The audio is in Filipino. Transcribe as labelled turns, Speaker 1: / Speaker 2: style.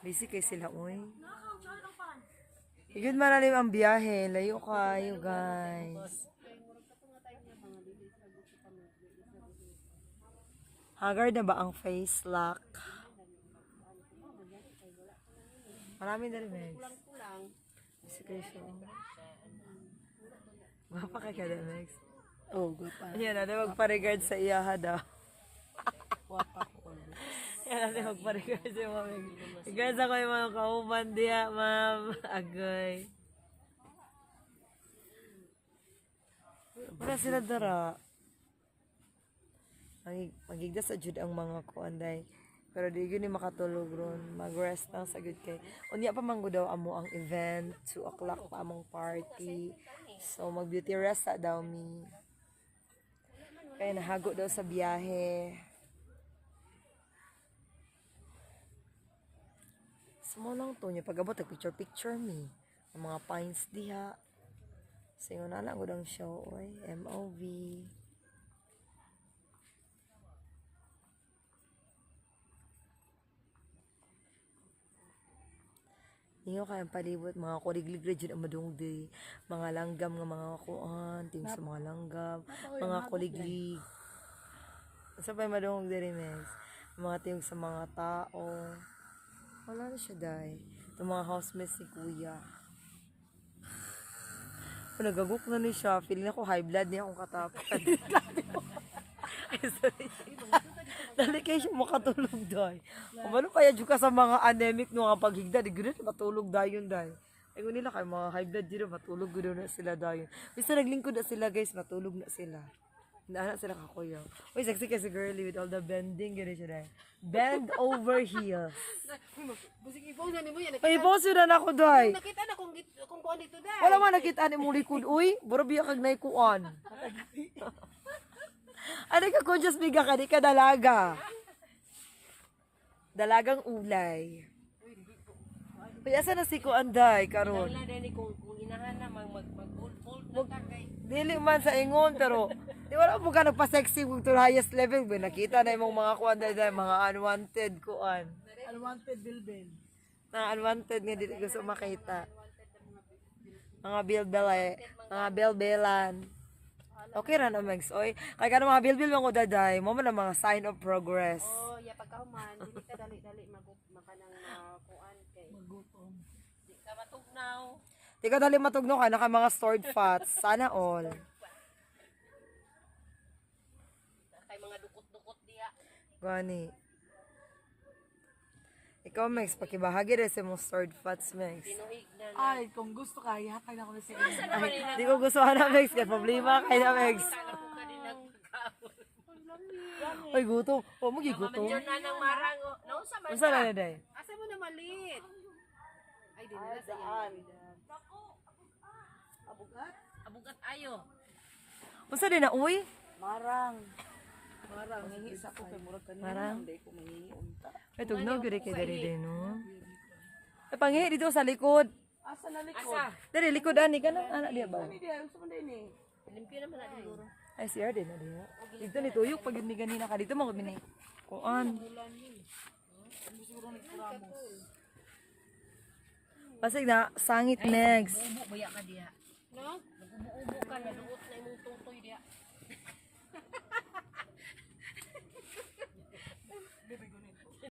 Speaker 1: Busy kay sila, uy. Yun malalim ang biyahe. Layo kayo, guys. Haggard na ba ang face lock? Marami na rin, Megs. Busy kayo siya. Gwapa ka kada, Megs.
Speaker 2: Oh, gwapa.
Speaker 1: Ayan, natin magpa-regard sa iyaha daw.
Speaker 2: Gwapa ko.
Speaker 1: Yan natin magpa-regard sa mga Megs. Regards ako yung mga kauban diya, ma'am. Agoy. Wala sila dara. Magigda sa jud ang mga kuanday. Pero di yun yung makatulog ron. Mag-rest lang sa good kay. Unya pa manggo daw amo ang event. 2 o'clock pa among party. So mag-beauty rest sa daw mi. Kaya nahago daw sa biyahe. Samo lang to niya. Pag-abot, picture me. Ang mga pines diha. Singo na lang gudang show. Oy, MOV. Ninyo kayang palibot, mga kuliglig dyan ang madungdi. Mga langgam nga mga kuan, ting sa mga langgam, mga kuliglig. Sa pa yung madungdi rin, Megs. Mga ting sa mga tao. Wala na siya, day. Itong mga housemates ni Kuya. Nagagok na ni siya. Feeling ako high blood niya akong katapad. Ay, sorry. Dali kayo siya makatulog, day. Kumano kaya dyan ka sa mga anemic nung nga paghigda. Di gano'n matulog dayon, day. Ay, kung nila kayo mga high blood dito, matulog gano'n na sila dayon. Basta naglingkod na sila, guys, matulog na sila. Naanak sila kakuya. Uy, sexy kasi girly with all the bending, gano'n siya, day. Bend over heels.
Speaker 2: Busing ipost na ni mo yan.
Speaker 1: Ay, boss yun na ako, day.
Speaker 2: Nakita na kung kuan dito dai.
Speaker 1: Wala man nakita ni mong likod, uy. Buro biya kag naikuan. Ano ka kung just biga ka, di ka dalaga. Dalagang ulay. Uy, asa na si Kuanday, karon?
Speaker 2: Wala din kung inahanap mag-fold na ka kay.
Speaker 1: Dili man sa ingon, pero di wala mo ka nagpa-sexy kung to highest level. Ba, nakita na yung mga Kuanday, mga unwanted kuan.
Speaker 2: Unwanted bilbil.
Speaker 1: Na unwanted nga dili gusto makita. Mga bilbelan. Okay ra na, Megs. Oy, kay kanang mga bilbil mo ko daday, mo man ang mga sign of progress.
Speaker 2: Oh, ya pagkahuman, dili ka dali-dali makanang kuan kay. Magutom. Di ka matugnaw.
Speaker 1: Di ka dali matugno ka, naka mga stored fats. Sana all.
Speaker 2: Kay mga dukot-dukot diha.
Speaker 1: Gani. Ikaw, Megs, pakibahagi rin sa mong stored fats, Megs.
Speaker 2: Pinuhig na.
Speaker 3: Ay, kung gusto ka, yakay na ko na sa inyo.
Speaker 1: Ay, di ko gusto na, Megs. Kaya problema kay na, Megs.
Speaker 2: Kala ko kanina pagkaon.
Speaker 1: Ay, gutom. O, magigutom.
Speaker 2: Diyon na nang marang. Nausa man.
Speaker 1: Unsa na na, day?
Speaker 2: Asa mo na malit? Ay, di nila sa iyo. Abugat ayo.
Speaker 1: Unsa din na, uy?
Speaker 3: Marang. Mangingi sa ko kay murag kanina.
Speaker 1: Marang.
Speaker 3: Hindi ko mangingi unta.
Speaker 1: Ay, tugnaw, giri kay dari din, no? Ay, panghi, dito sa likod.
Speaker 3: Asa na likod?
Speaker 2: Asa?
Speaker 1: Dari, likod, ani ka na. Anak diya ba?
Speaker 3: Hindi, gusto mo din eh.
Speaker 2: Limpyo naman na siguro.
Speaker 1: Ay, CR din na diya. Dito ni Tuyok, pag yun ni ganina ka. Dito mo, bini. Kuan. Pasig na, sangit, Megs.
Speaker 2: Ubo baya ka diha. No? Nag-ubo ka na duot